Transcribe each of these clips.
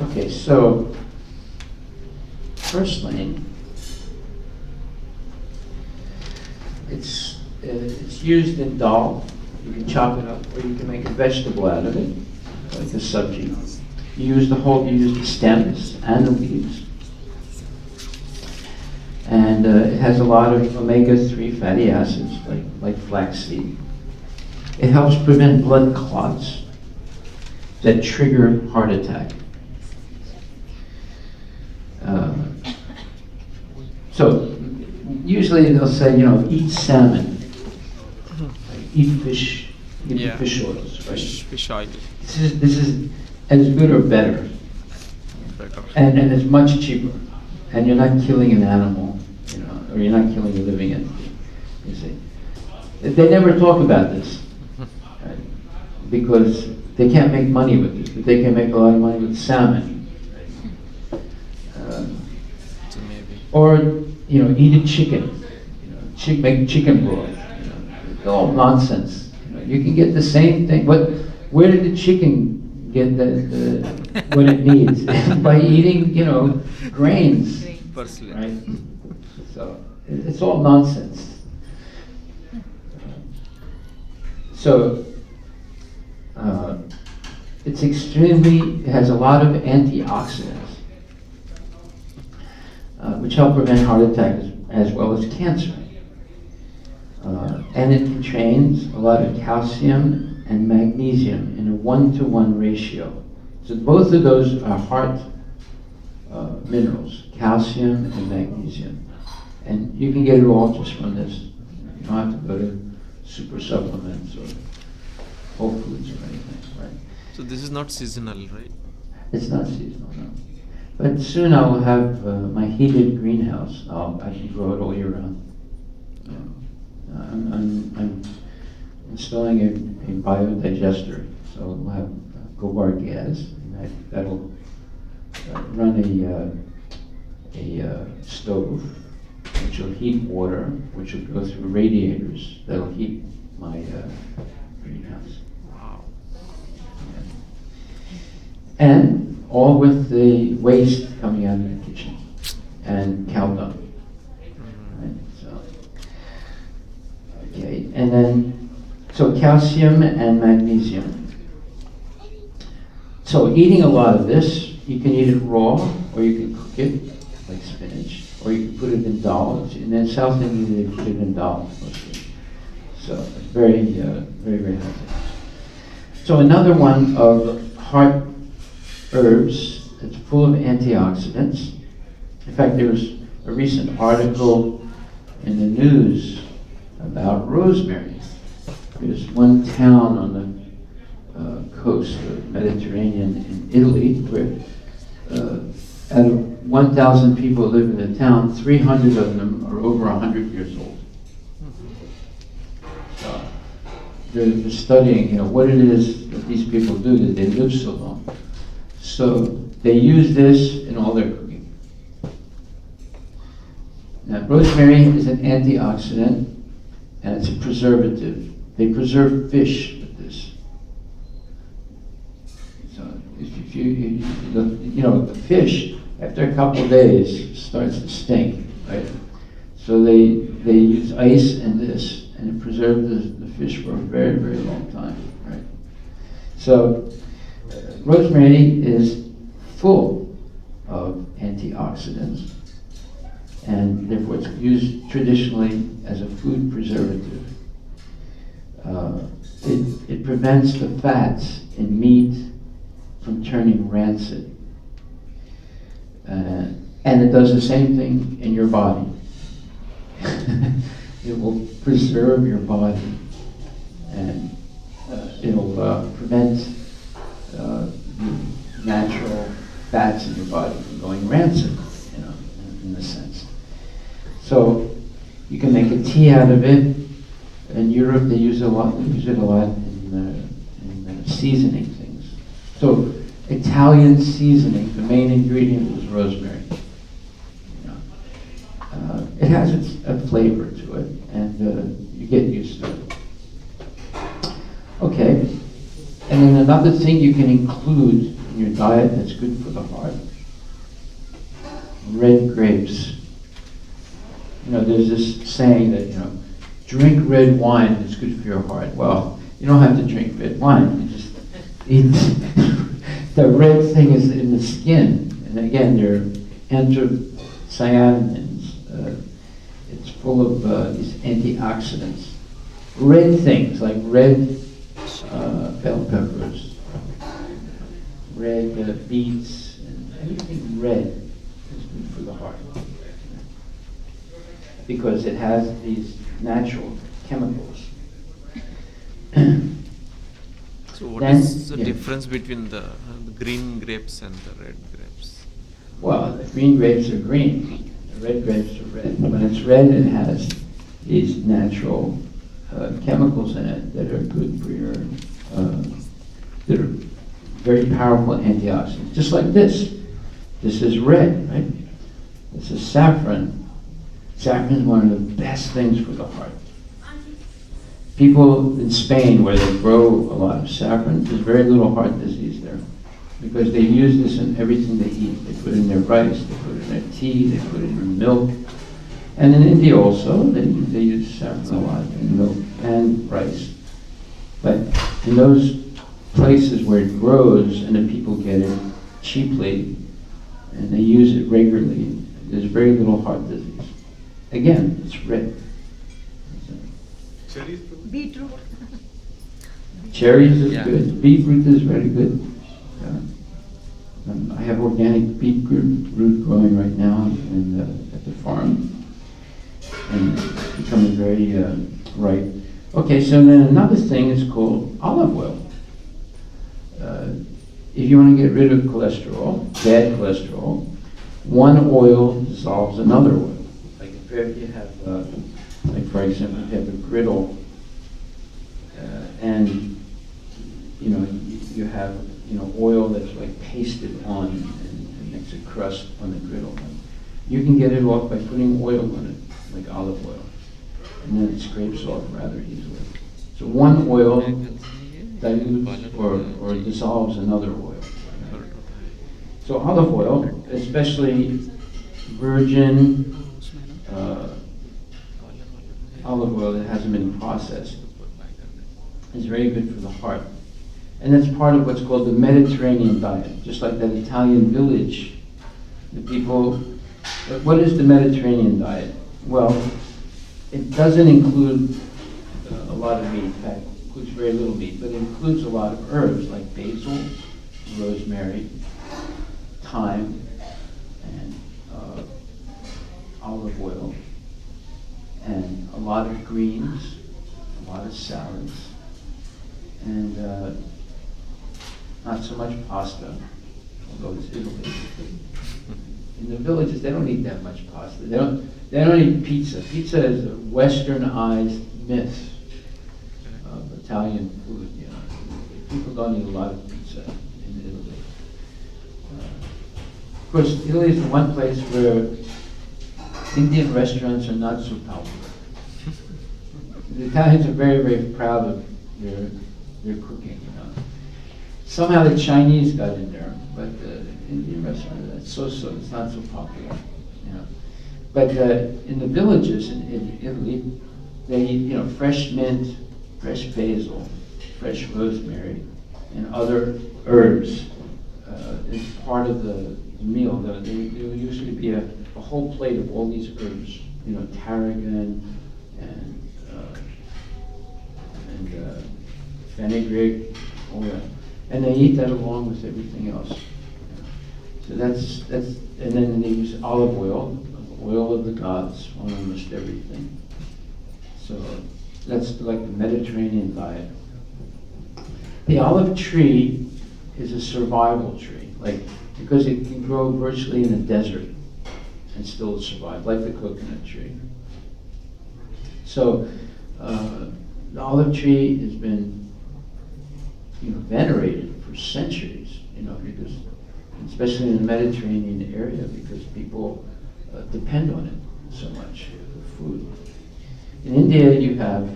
Okay, so firstly, it's used in dal. You can chop it up, or you can make a vegetable out of it, like a sabji. You use the stems and the leaves. And it has a lot of omega-3 fatty acids, like flaxseed. It helps prevent blood clots that trigger heart attack. So usually they'll say, eat salmon, eat fish, eat fish oils, right? Fish oil. This is as good or better, and it's much cheaper, and you're not killing an animal, or you're not killing a living entity. You see, they never talk about this, right? Because they can't make money with this, but they can make a lot of money with salmon, right? Or eat a chicken, make chicken broth. It's all nonsense. You can get the same thing. Where did the chicken get what it needs? By eating, grains, right? So it's all nonsense. So it has a lot of antioxidants, which help prevent heart attack as well as cancer. And it contains a lot of calcium and magnesium in a 1-to-1 ratio. So both of those are heart minerals, calcium and magnesium. And you can get it all just from this. You don't have to go to super supplements or Whole Foods or anything, right? So this is not seasonal, right? It's not seasonal, no. But soon I will have my heated greenhouse. I can grow it all year round. I'm installing a biodigester, so we'll have gobar gas, and that'll run a stove, which will heat water, which will go through radiators that'll heat my greenhouse. Wow. Yeah. And all with the waste coming out of the kitchen and cow dung. Right? So, okay, and then calcium and magnesium. So eating a lot of this, you can eat it raw, or you can cook it like spinach, or you can put it in dal. And in South India, they put it in dal mostly. So it's very, very healthy. So another one of heart herbs that's full of antioxidants. In fact, there was a recent article in the news about rosemary. There's one town on the coast of the Mediterranean in Italy where out of 1,000 people who live in the town, 300 of them are over 100 years old. So they're studying, what it is that these people do that they live so long. So they use this in all their cooking. Now, rosemary is an antioxidant and it's a preservative. They preserve fish with this. So if the fish, after a couple of days, starts to stink, right? So they use ice and this, and it preserves the fish for a very, very long time, right? So rosemary is full of antioxidants, and therefore it's used traditionally as a food preservative. It prevents the fats in meat from turning rancid. And it does the same thing in your body. It will preserve your body, and it'll prevent the natural fats in your body from going rancid, in a sense. So you can make a tea out of it. In Europe, they use it a lot in seasoning things. So Italian seasoning, the main ingredient is rosemary. It has a flavor to it, and you get used to it. Okay, and then another thing you can include in your diet that's good for the heart. Red grapes. You know, there's this saying that, you know, drink red wine, it's good for your heart. Well, you don't have to drink red wine. You just eat. The red thing is in the skin. And again, they're anthocyanins. It's full of these antioxidants. Red things, like red bell peppers, red beets, and anything red is good for the heart. Because it has these natural chemicals. So what is the difference between the green grapes and the red grapes? Well, the green grapes are green. The red grapes are red. When it's red, it has these natural chemicals in it that are good for your, that are very powerful antioxidants. Just like this. This is red, right? This is saffron. Saffron is one of the best things for the heart. People in Spain, where they grow a lot of saffron, there's very little heart disease there. Because they use this in everything they eat. They put it in their rice, they put it in their tea, they put it in milk. And in India also, they use saffron a lot in milk and rice. But in those places where it grows and the people get it cheaply and they use it regularly, there's very little heart disease. Again, it's red. Cherries? Beetroot. Cherries is good. Beetroot is very good. I have organic beetroot growing right now at the farm. And it's becoming very ripe. Okay, so then another thing is called olive oil. If you want to get rid of cholesterol, bad cholesterol, one oil dissolves another oil. Like if you have, like for example, if you have a griddle, and you have oil that's like pasted on and makes a crust on the griddle. You can get it off by putting oil on it, like olive oil, and then it scrapes off rather easily. So one oil dilutes or dissolves another oil. So olive oil, especially virgin olive oil that hasn't been processed, is very good for the heart. And that's part of what's called the Mediterranean diet, just like that Italian village. The people, what is the Mediterranean diet? Well, it doesn't include a lot of meat. In fact, it includes very little meat, but it includes a lot of herbs like basil, rosemary, thyme, and olive oil, and a lot of greens, a lot of salads, and not so much pasta, although it's Italy. In the villages, they don't eat that much pasta. They don't eat pizza. Pizza is a westernized myth of Italian food. People don't eat a lot of pizza in Italy. Of course, Italy is the one place where Indian restaurants are not so popular. The Italians are very, very proud of their cooking. Somehow the Chinese got in there, but the Indian restaurant, it's not so popular. But in the villages in Italy, they eat fresh mint, fresh basil, fresh rosemary, and other herbs. It's part of the meal. There will usually be a whole plate of all these herbs, tarragon and fenugreek, all that. And they eat that along with everything else. So that's and then they use olive oil, oil of the gods, on almost everything. So that's like the Mediterranean diet. The olive tree is a survival tree, because it can grow virtually in a desert and still survive, like the coconut tree. So the olive tree has been venerated for centuries, because especially in the Mediterranean area, because people depend on it so much for food. In India, you have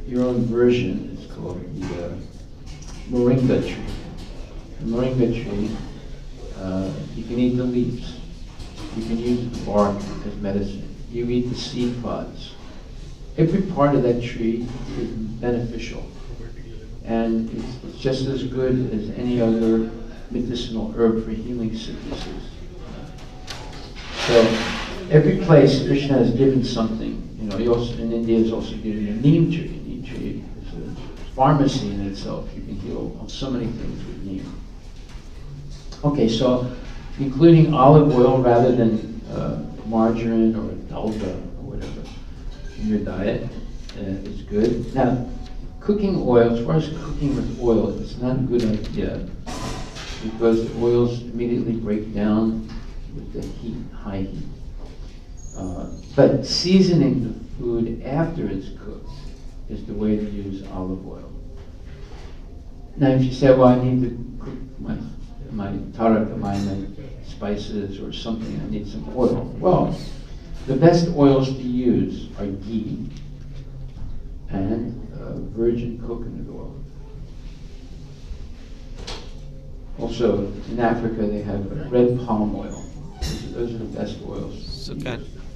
your own version. It's called the moringa tree. the moringa tree, you can eat the leaves. You can use the bark as medicine. You eat the seed pods. Every part of that tree is beneficial. And it's just as good as any other medicinal herb for healing sicknesses. So every place Krishna has given something. You know, he also, in India is also given a neem tree. A neem tree is a pharmacy in itself. You can heal on so many things with neem. Okay, so including olive oil rather than margarine or dalga or whatever in your diet is good. Now, cooking oil, as far as cooking with oil, it's not a good idea because the oils immediately break down with the heat, high heat. But seasoning the food after it's cooked is the way to use olive oil. Now, if you say, well, I need to cook my taraka, my spices or something, I need some oil. Well, the best oils to use are ghee and virgin coconut oil. Also, in Africa, they have red palm oil. Those are the best oils. So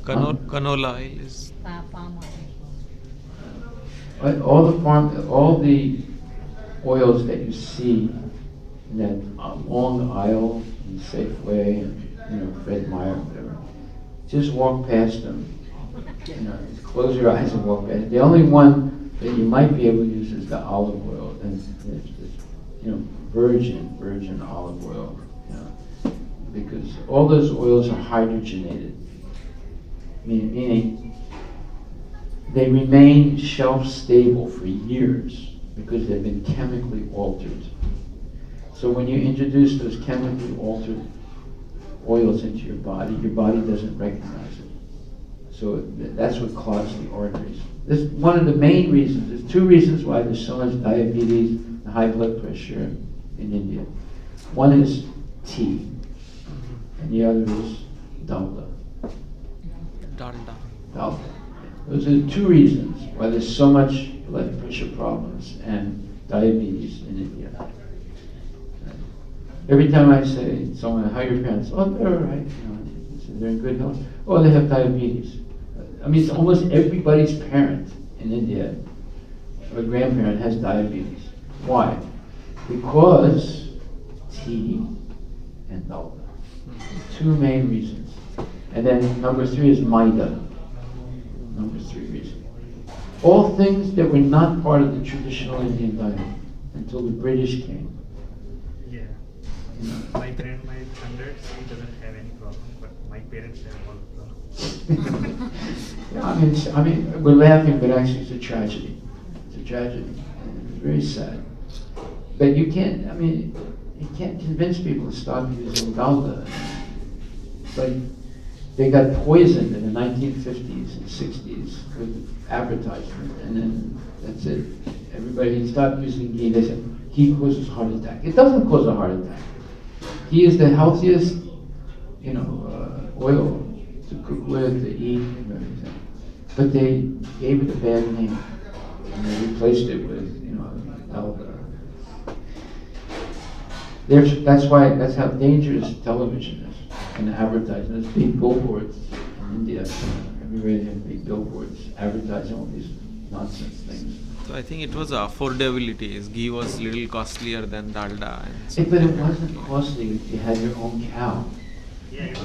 canola oil is Palm oil. All the oils that you see in that long aisle in Safeway and Fred Meyer, whatever, just walk past them. Just close your eyes and walk past. The only one that you might be able to use is the olive oil, and virgin olive oil, because all those oils are hydrogenated, meaning they remain shelf stable for years because they've been chemically altered. So when you introduce those chemically altered oils into your body doesn't recognize it. So that's what clogs the arteries. This is one of the main reasons. There's two reasons why there's so much diabetes and high blood pressure in India. One is tea, and the other is dalda. Dalda. Those are the two reasons why there's so much blood pressure problems and diabetes in India. Every time I say to someone, how are your parents? Oh, they're all right. They're in good health. Oh, they have diabetes. I mean, it's almost everybody's parent in India or grandparent has diabetes. Why? Because tea and dalda. Two main reasons. And then number three is maida. Number three reason. All things that were not part of the traditional Indian diet until the British came. Yeah. My hundred, he doesn't have any problem, but my parents have all problems. Yeah, I mean, we're laughing, but actually it's a tragedy. It's a tragedy. And it's very sad. But you can't convince people to stop using dalda. But they got poisoned in the 1950s and 60s with advertisement, and then that's it. Everybody stopped using ghee. They said, ghee causes heart attack. It doesn't cause a heart attack. Ghee is the healthiest, oil to cook with, to eat, and everything. But they gave it a bad name, and they replaced it with, dalda. That's how dangerous television is, and advertising. There's big billboards in India. Everywhere they have big billboards advertising all these nonsense things. So I think it was affordability. Ghee was little costlier than dalda. But it wasn't costly if you had your own cow. Yeah, it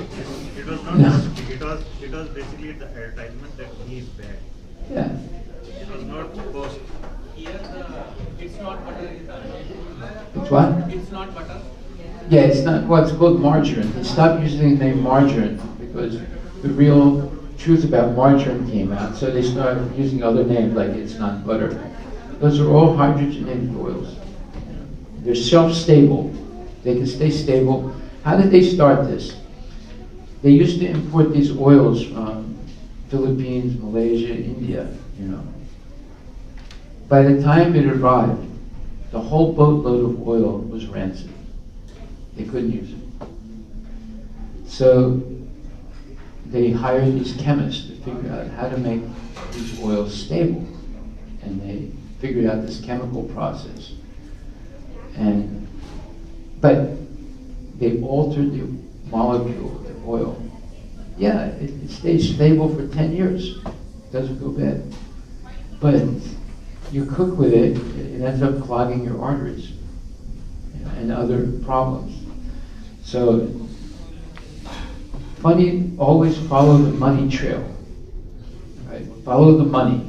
was not costly. It was basically the advertisement that ghee is bad. Yeah. It was not cost. It's not butter. It's what? It's not butter. Yeah, it's not. Well, it's called margarine. He stopped using the name margarine because the real truth about margarine came out. So they started using other names like it's not butter. Those are all hydrogenated oils. They're self-stable. They can stay stable. How did they start this? They used to import these oils from Philippines, Malaysia, India, By the time it arrived, the whole boatload of oil was rancid. They couldn't use it. So they hired these chemists to figure out how to make these oils stable. And they figured out this chemical process. And But they altered the molecule, the oil. Yeah, it stays stable for 10 years. Doesn't go bad. But you cook with it, it ends up clogging your arteries, you know, and other problems. So, money, always follow the money trail. Right? Follow the money.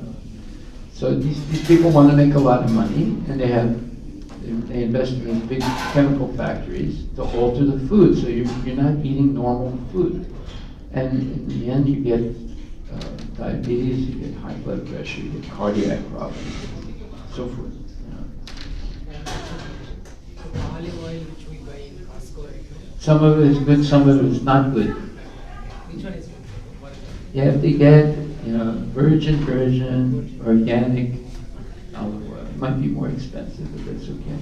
So these people want to make a lot of money, and they invest in these big chemical factories to alter the food, so you're not eating normal food. And in the end, you get diabetes, you get high blood pressure, you get cardiac problems, so forth. You know. The olive oil which we buy in Costco, right? Some of it is good, some of it is not good. Which one is good? You have to get, you know, virgin, organic olive oil. It might be more expensive, but that's okay.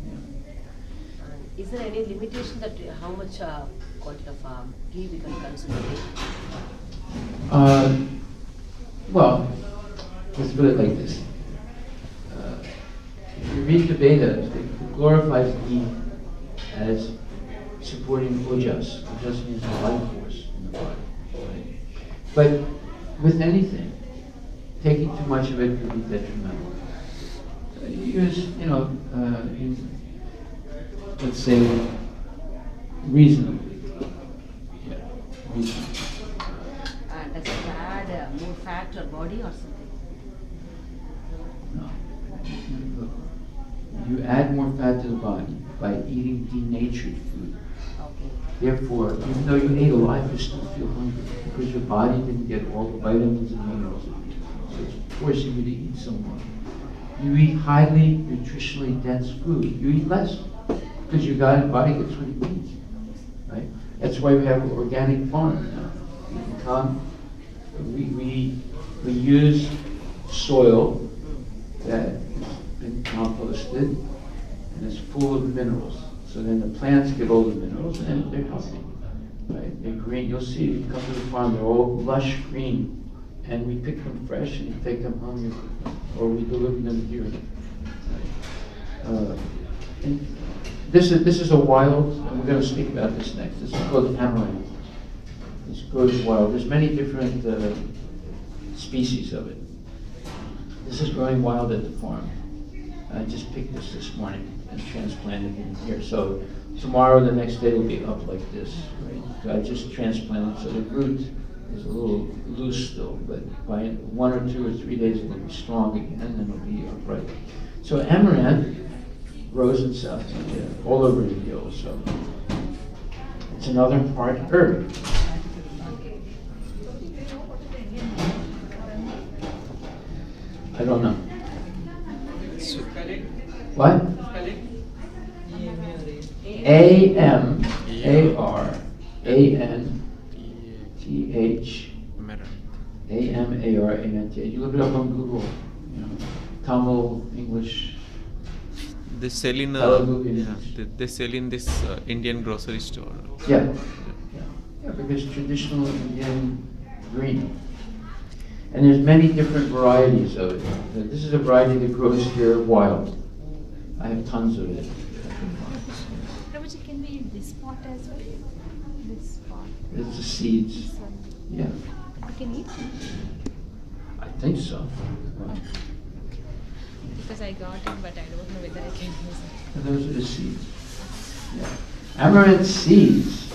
Yeah. Is there any limitation that how much quantity of ghee we can consume a day? Well, let's put it like this. If you read the Vedas, it glorifies ghee as supporting ojas. Ojas means the life force in the body. Right? But with anything, taking too much of it could be detrimental. Use, you know, let's say, reasonably. Yeah, reasonably. Does it add more fat to our body or something? No. You add more fat to the body by eating denatured food. Okay. Therefore, even though you ate a lot, you still feel hungry because your body didn't get all the vitamins and minerals it needed. So it's forcing you to eat some more. You eat highly nutritionally dense food. You eat less because your body gets what it needs. Right? That's why we have organic farms now. We use soil that has been composted and is full of minerals. So then the plants get all the minerals and they're healthy. Right? They're green. You'll see if you come to the farm, they're all lush green. And we pick them fresh and you take them home, you cook them, or we deliver them here. Right? And this is a wild, and we're going to speak about this next. This is called amaranth. This grows wild. There's many different species of it. This is growing wild at the farm. I just picked this morning and transplanted it in here. So tomorrow, the next day, it'll be up like this. Right? So I just transplanted, so the root is a little loose still, but by 1 or 2 or 3 days, it'll be strong again, and it'll be upright. So amaranth grows in South India, all over India also. It's another part herb. I don't know. Spell it. What? Spell it. Amaranth. You look it up on Google. You know, Tamil, English. They sell in Telugu, they sell in this Indian grocery store. Yeah. Yeah, because traditional Indian green. And there's many different varieties of it. This is a variety that grows here wild. I have tons of it. Prabhuji, can we eat this pot as well? This pot. It's the seeds. This one. Yeah, We can eat? I think so. Because I got it, but I don't know whether I can use it. And those are the seeds. Yeah. Amaranth seeds.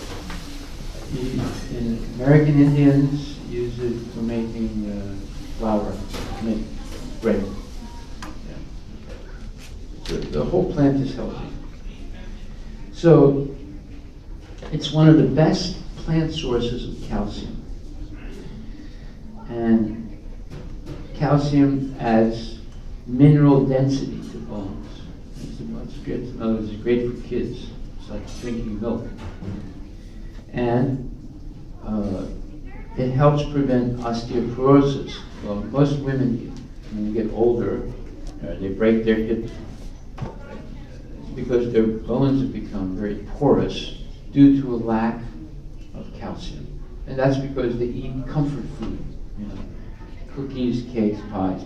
In American Indians use it for making flour, make bread. Yeah. So the whole plant is healthy. So it's one of the best plant sources of calcium. And calcium adds mineral density to bones. It's good. In other words, it's great for kids. It's like drinking milk. And it helps prevent osteoporosis. Well, most women, when they get older, they break their hip because their bones have become very porous due to a lack of calcium. And that's because they eat comfort food, you know, cookies, cakes, pies,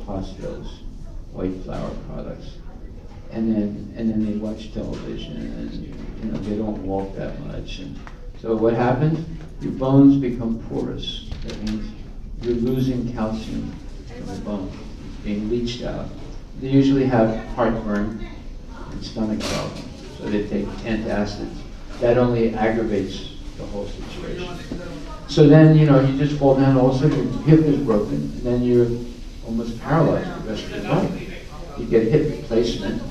pastos, white flour products. and then they watch television, and they don't walk that much. And so what happens? Your bones become porous. That means you're losing calcium from the bone. It's being leached out. They usually have heartburn and stomach problems, so they take antacids. That only aggravates the whole situation. So then, you just fall down, all of a sudden your hip is broken, and then you're almost paralyzed the rest of your life. You get hip replacement.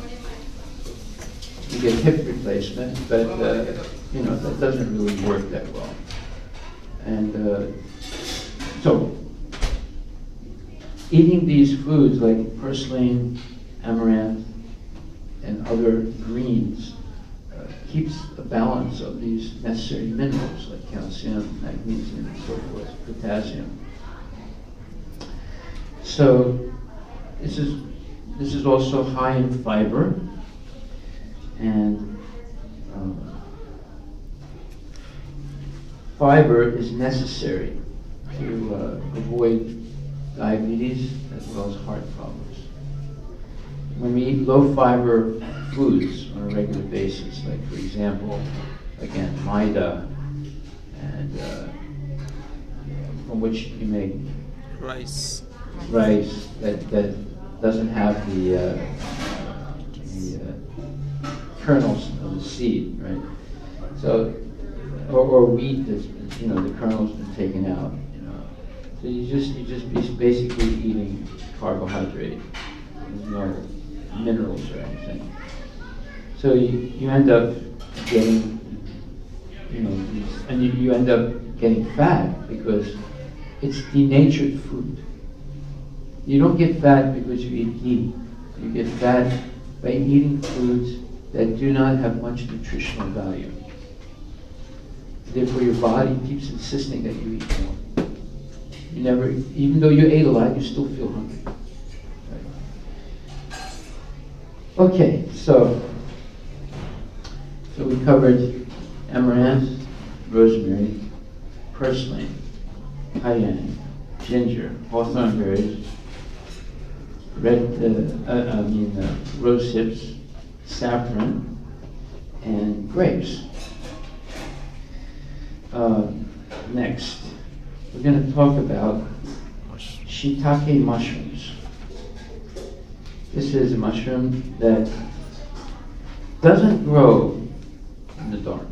But that doesn't really work that well. And so, eating these foods like purslane, amaranth, and other greens keeps a balance of these necessary minerals like calcium, magnesium, and so forth, potassium. So this is also high in fiber, and fiber is necessary to avoid diabetes as well as heart problems. When we eat low fiber foods on a regular basis, like for example, again, maida, and from which you make Rice. that doesn't have the kernels of the seed, right? So, or wheat that's the kernel's been taken out, So you just be basically eating carbohydrate. There's no minerals or anything. So you end up getting, you end up getting fat because it's denatured food. You don't get fat because you eat ghee. You get fat by eating foods that do not have much nutritional value. Therefore, your body keeps insisting that you eat more. You never, even though you ate a lot, you still feel hungry. Right? Okay, so we covered amaranth, rosemary, purslane, cayenne, ginger, hawthorn berries, rose hips, saffron, and grapes. Next, we're going to talk about shiitake mushrooms. This is a mushroom that doesn't grow in the dark.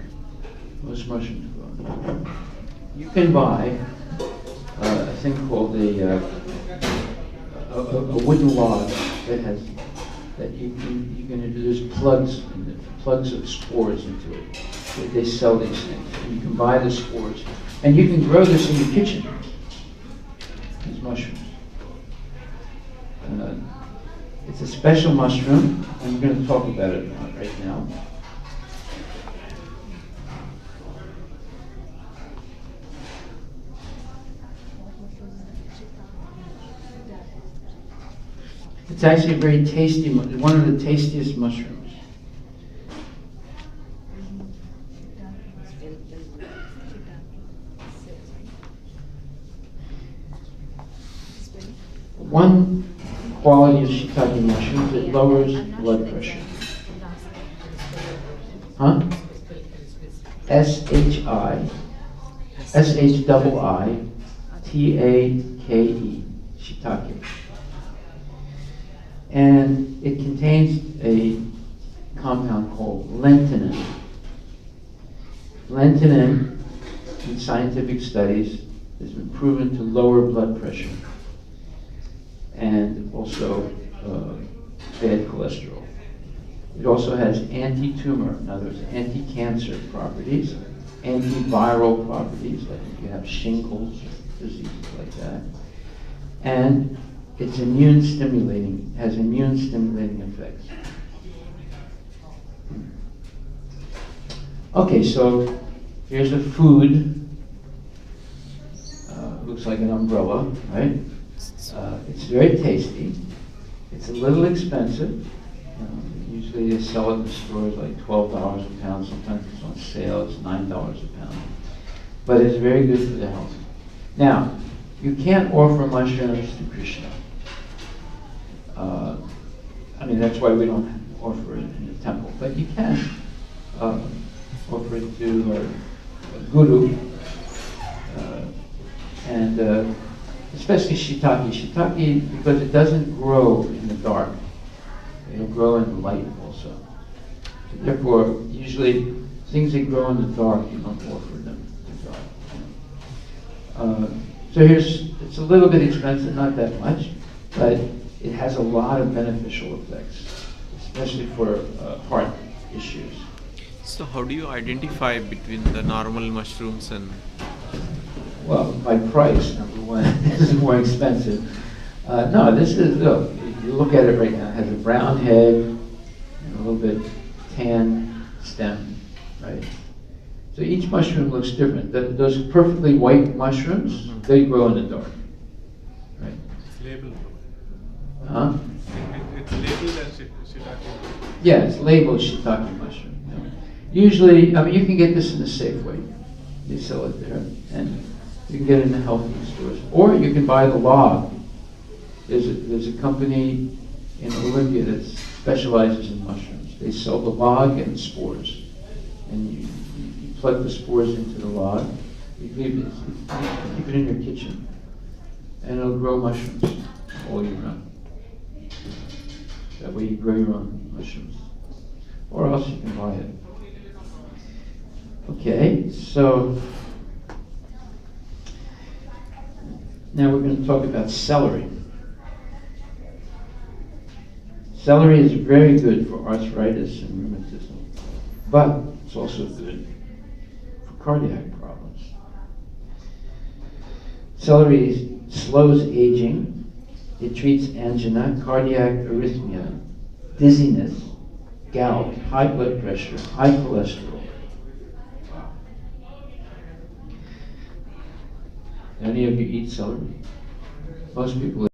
Most mushrooms grow in the dark. You can buy a thing called a wooden log that you're going to do. There's plugs of spores into it. They sell these things. And you can buy the spores. And you can grow this in your kitchen, these mushrooms. It's a special mushroom, and we're going to talk about it right now. It's actually a very tasty, one of the tastiest mushrooms. One quality of shiitake mushrooms, it lowers blood pressure. Huh? S-H-I-I-T-A-K-E, shiitake. And it contains a compound called lentinin. Lentinin, in scientific studies, has been proven to lower blood pressure and also bad cholesterol. It also has anti-tumor, in other words, anti-cancer properties, antiviral properties, like if you have shingles, diseases like that, and it's immune stimulating, has immune stimulating effects. Okay, so here's a food. Looks like an umbrella, right? It's very tasty. It's a little expensive. Usually they sell it in the stores like $12 a pound. Sometimes it's on sale, it's $9 a pound. But it's very good for the health. Now, you can't offer mushrooms to Krishna. That's why we don't offer it in the temple, but you can offer it to guru, and especially shiitake. Shiitake, because it doesn't grow in the dark, it'll grow in the light also. So therefore, usually things that grow in the dark, you don't offer them to God. So it's a little bit expensive, not that much, but it has a lot of beneficial effects, especially for heart issues. So how do you identify between the normal mushrooms and... Well, by price, number one, this is more expensive. No, this is, look, if you look at it right now, it has a brown head and a little bit tan stem, right? So each mushroom looks different. Those perfectly white mushrooms, they grow in the dark, right? It's labeled. Huh? It's labeled as shiitake. Yeah, it's labeled shiitake mushroom. Usually, I mean, you can get this in a Safeway. They sell it there, and you can get it in the health food stores, or you can buy the log. There's a company in Olympia that specializes in mushrooms. They sell the log and the spores, and you plug the spores into the log. You keep it in your kitchen, and it'll grow mushrooms all year round. That way you grow your own mushrooms, or else you can buy it. Okay, so now we're going to talk about celery. Celery is very good for arthritis and rheumatism, but it's also good for cardiac problems. Celery slows aging. It treats angina, cardiac arrhythmia, dizziness, gout, high blood pressure, high cholesterol. Any of you eat celery? Most people